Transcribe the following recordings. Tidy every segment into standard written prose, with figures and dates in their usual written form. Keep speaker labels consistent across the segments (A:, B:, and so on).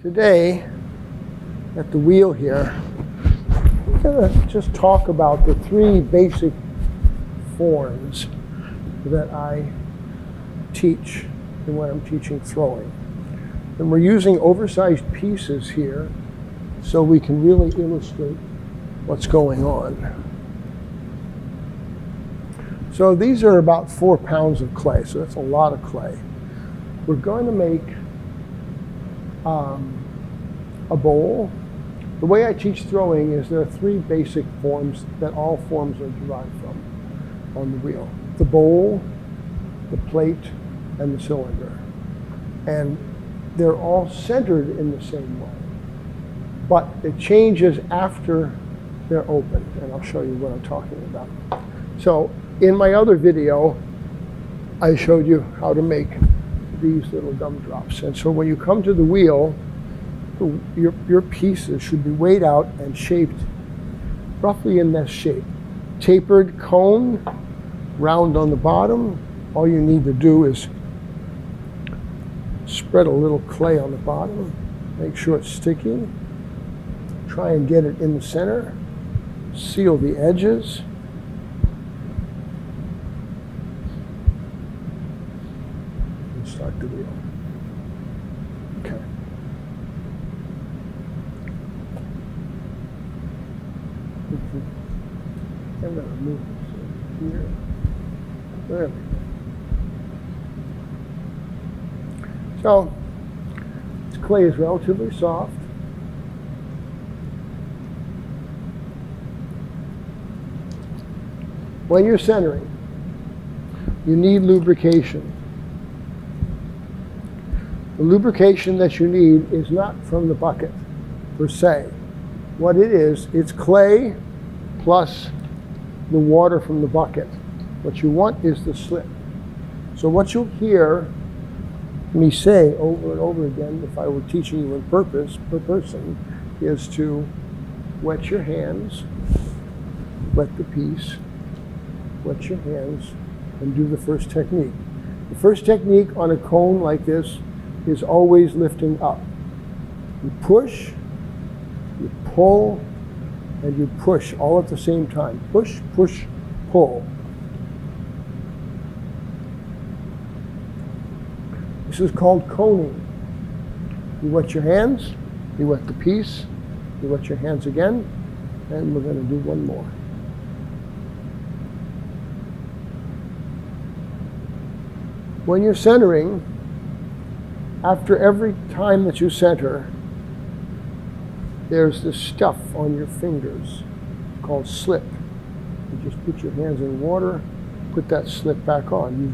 A: Today, at the wheel here, I'm going to just talk about the three basic forms that I teach when I'm teaching throwing. And we're using oversized pieces here so we can really illustrate what's going on. So these are about 4 pounds of clay, so that's a lot of clay. We're going to make a bowl. The way I teach throwing is there are three basic forms that all forms are derived from on the wheel. The bowl, the plate, and the cylinder. And they're all centered in the same way. But it changes after they're opened, and I'll show you what I'm talking about. So in my other video, I showed you how to make these little gumdrops. And so when you come to the wheel, your pieces should be weighed out and shaped roughly in this shape. Tapered cone, round on the bottom. All you need to do is spread a little clay on the bottom, make sure it's sticky, try and get it in the center, seal the edges, and start the wheel. Okay. I'm going to move this here. There we go. So, this clay is relatively soft. When you're centering, you need lubrication. The lubrication that you need is not from the bucket per se. What it is, it's clay plus the water from the bucket. What you want is the slip. So what you'll hear me say over and over again, if I were teaching you in purpose per person, is to wet your hands, wet the piece, wet your hands, and do the first technique. The first technique on a cone like this is always lifting up. You push, you pull, and you push all at the same time. Push, push, pull. This is called coning. You wet your hands, you wet the piece, you wet your hands again, and we're going to do one more. When you're centering, after every time that you center, there's this stuff on your fingers called slip. You just put your hands in water, put that slip back on. You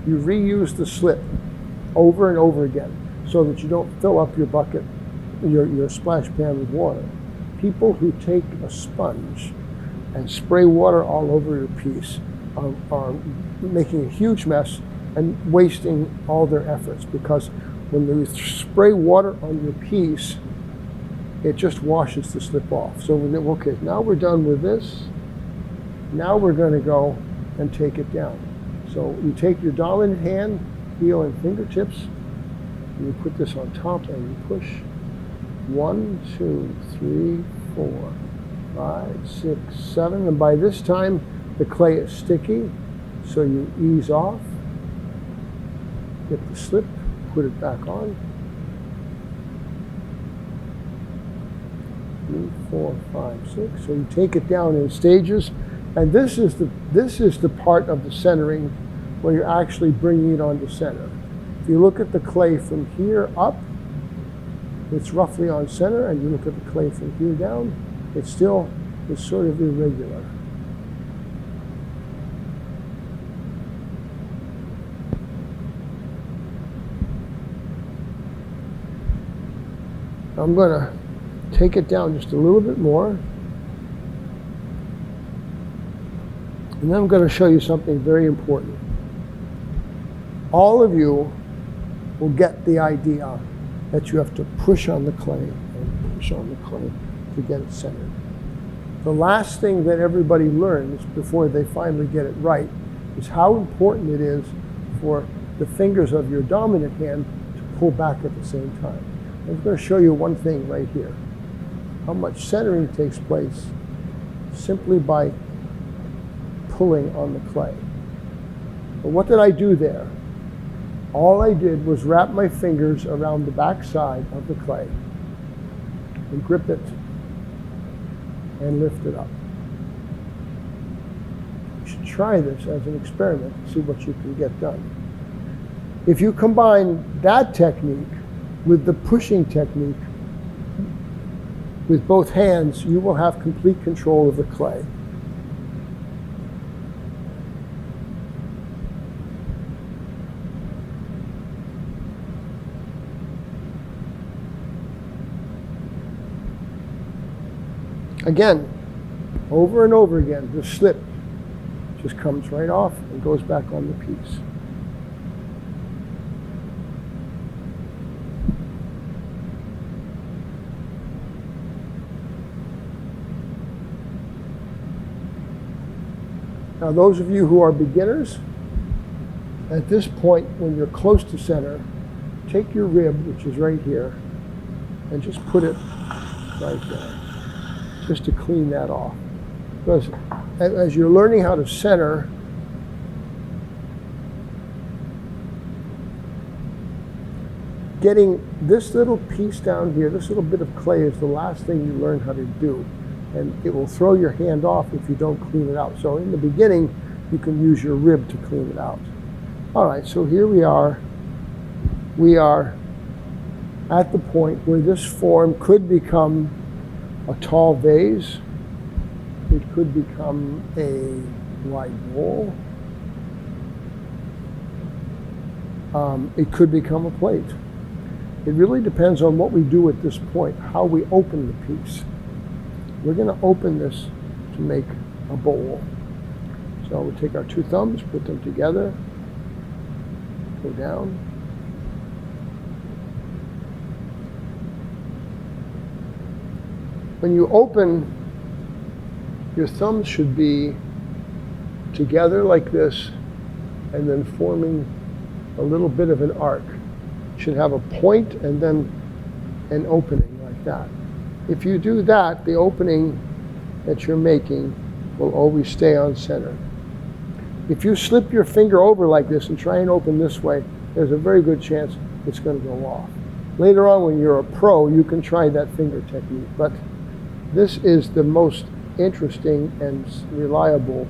A: reuse the slip over and over again so that you don't fill up your bucket, your splash pan with water. People who take a sponge and spray water all over your piece are making a huge mess and wasting all their efforts, because when you spray water on your piece, it just washes the slip off. So okay, now we're done with this. Now we're going to go and take it down. So you take your dominant hand, heel, and fingertips, and you put this on top and you push. 1, 2, 3, 4, 5, 6, 7. And by this time, the clay is sticky, so you ease off, get the slip, put it back on. 3, 4, 5, 6. So you take it down in stages. And this is the part of the centering where you're actually bringing it onto center. If you look at the clay from here up, it's roughly on center, and you look at the clay from here down, it's sort of irregular. I'm going to take it down just a little bit more. And then I'm going to show you something very important. All of you will get the idea that you have to push on the clay and push on the clay to get it centered. The last thing that everybody learns before they finally get it right is how important it is for the fingers of your dominant hand to pull back at the same time. I'm going to show you one thing right here. How much centering takes place simply by pulling on the clay. But what did I do there? All I did was wrap my fingers around the back side of the clay and grip it and lift it up. You should try this as an experiment to see what you can get done. If you combine that technique with the pushing technique with both hands, you will have complete control of the clay. Again, over and over again, the slip just comes right off and goes back on the piece. Now, those of you who are beginners, at this point, when you're close to center, take your rib, which is right here, and just put it right there, just to clean that off. Because as you're learning how to center, getting this little piece down here, this little bit of clay is the last thing you learn how to do. And it will throw your hand off if you don't clean it out. So in the beginning, you can use your rib to clean it out. All right, so here we are. We are at the point where this form could become a tall vase. It could become a wide bowl. It could become a plate. It really depends on what we do at this point, how we open the piece. We're going to open this to make a bowl. So we'll take our two thumbs, put them together, go down. When you open, your thumbs should be together like this and then forming a little bit of an arc. You should have a point and then an opening like that. If you do that, the opening that you're making will always stay on center. If you slip your finger over like this and try and open this way, there's a very good chance it's going to go off. Later on, when you're a pro, you can try that finger technique, but this is the most interesting and reliable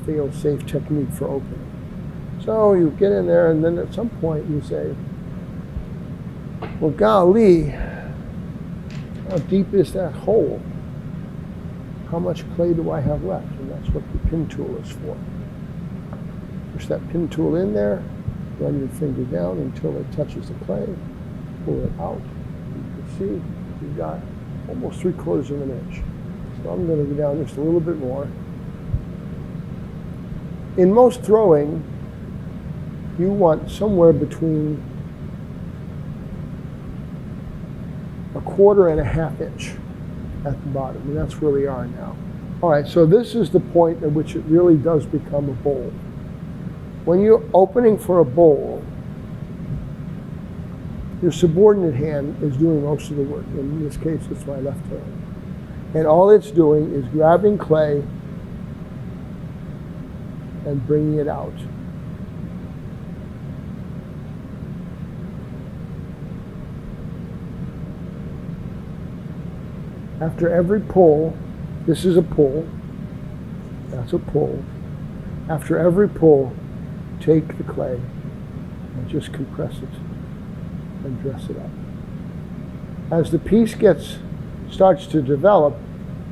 A: fail-safe technique for opening. So you get in there, and then at some point you say, well, golly, how deep is that hole? How much clay do I have left? And that's what the pin tool is for. Push that pin tool in there, run your finger down until it touches the clay, pull it out. You can see you've got almost 3/4 of an inch. So I'm going to go down just a little bit more. In most throwing, you want somewhere between 1/4 and 1/2 inch at the bottom, and that's where we are now. All right, so this is the point at which it really does become a bowl. When you're opening for a bowl, your subordinate hand is doing most of the work. In this case, it's my left hand. And all it's doing is grabbing clay and bringing it out. After every pull, this is a pull, that's a pull. After every pull, take the clay and just compress it and dress it up. As the piece starts to develop,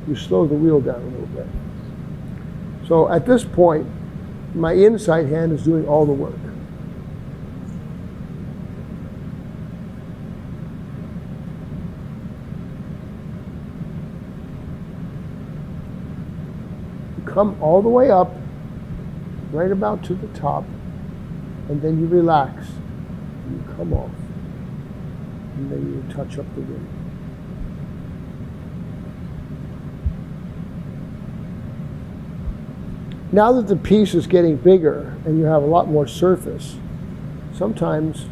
A: you slow the wheel down a little bit. So at this point, my inside hand is doing all the work. Come all the way up, right about to the top, and then you relax, and you come off, and then you touch up the rim. Now that the piece is getting bigger and you have a lot more surface, sometimes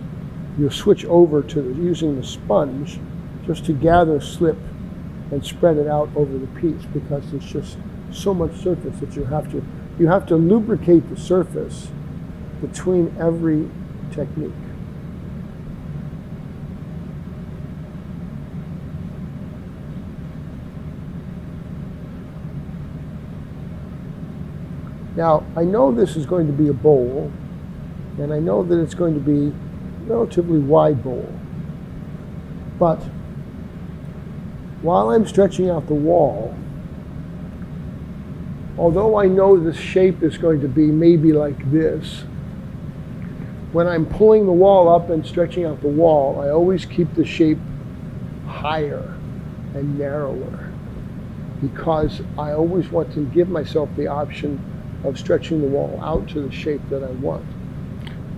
A: you'll switch over to using the sponge just to gather slip and spread it out over the piece, because there's just so much surface that you have to lubricate the surface between every technique. Now, I know this is going to be a bowl, and I know that it's going to be a relatively wide bowl. But while I'm stretching out the wall, although I know the shape is going to be maybe like this, when I'm pulling the wall up and stretching out the wall, I always keep the shape higher and narrower, because I always want to give myself the option of stretching the wall out to the shape that I want.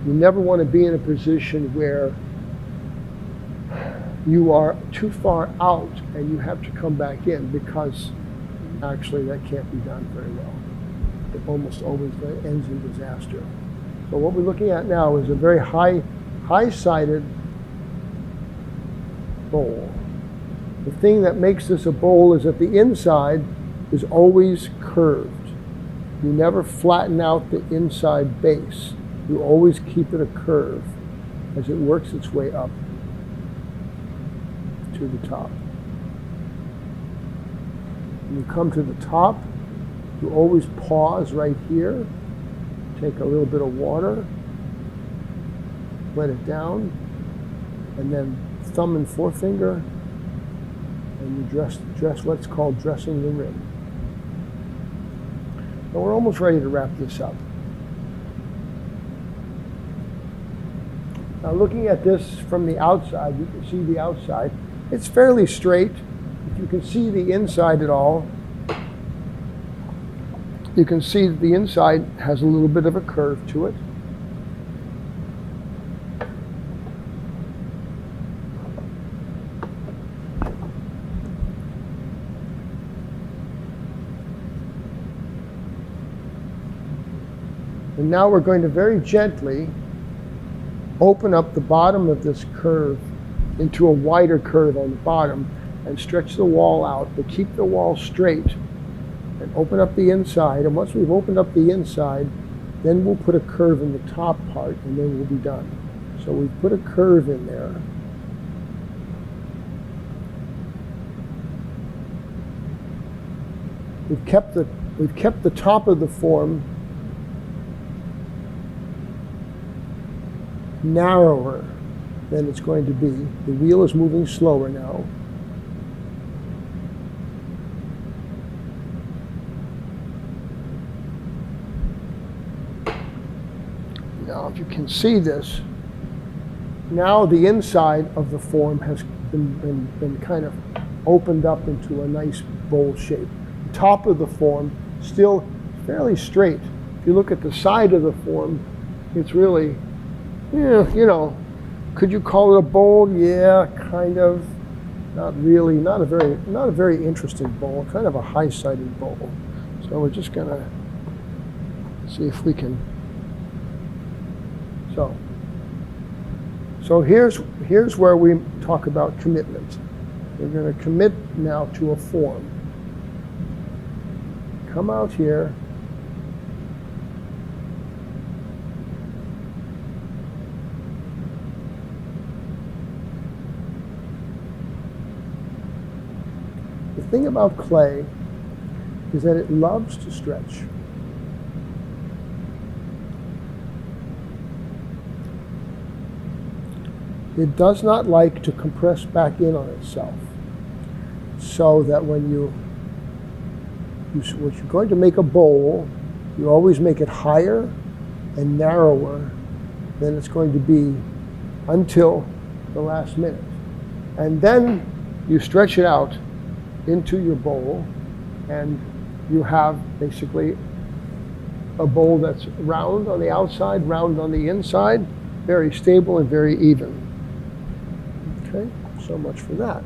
A: You never want to be in a position where you are too far out and you have to come back in, because actually that can't be done very well. It almost always ends in disaster. So what we're looking at now is a very high-sided bowl. The thing that makes this a bowl is that the inside is always curved. You never flatten out the inside base. You always keep it a curve as it works its way up to the top. When you come to the top, you always pause right here, take a little bit of water, let it down, and then thumb and forefinger, and you dress what's called dressing the rim. And we're almost ready to wrap this up. Now, looking at this from the outside, you can see the outside. It's fairly straight. If you can see the inside at all, you can see that the inside has a little bit of a curve to it. And now we're going to very gently open up the bottom of this curve into a wider curve on the bottom and stretch the wall out, but keep the wall straight and open up the inside. And once we've opened up the inside, then we'll put a curve in the top part, and then we'll be done. So we've put a curve in there. We've kept the top of the form narrower than it's going to be. The wheel is moving slower now. Now, if you can see this, now the inside of the form has been kind of opened up into a nice bowl shape. The top of the form still fairly straight. If you look at the side of the form, it's really, you know, could you call it a bowl? Yeah, kind of. Not really. Not a very interesting bowl. Kind of a high-sided bowl. So we're just gonna see if we can. So here's where we talk about commitment. We're going to commit now to a form. Come out here. The thing about clay is that it loves to stretch. It does not like to compress back in on itself. So that when you're going to make a bowl, you always make it higher and narrower than it's going to be until the last minute. And then you stretch it out into your bowl, and you have basically a bowl that's round on the outside, round on the inside, very stable and very even. Okay, so much for that.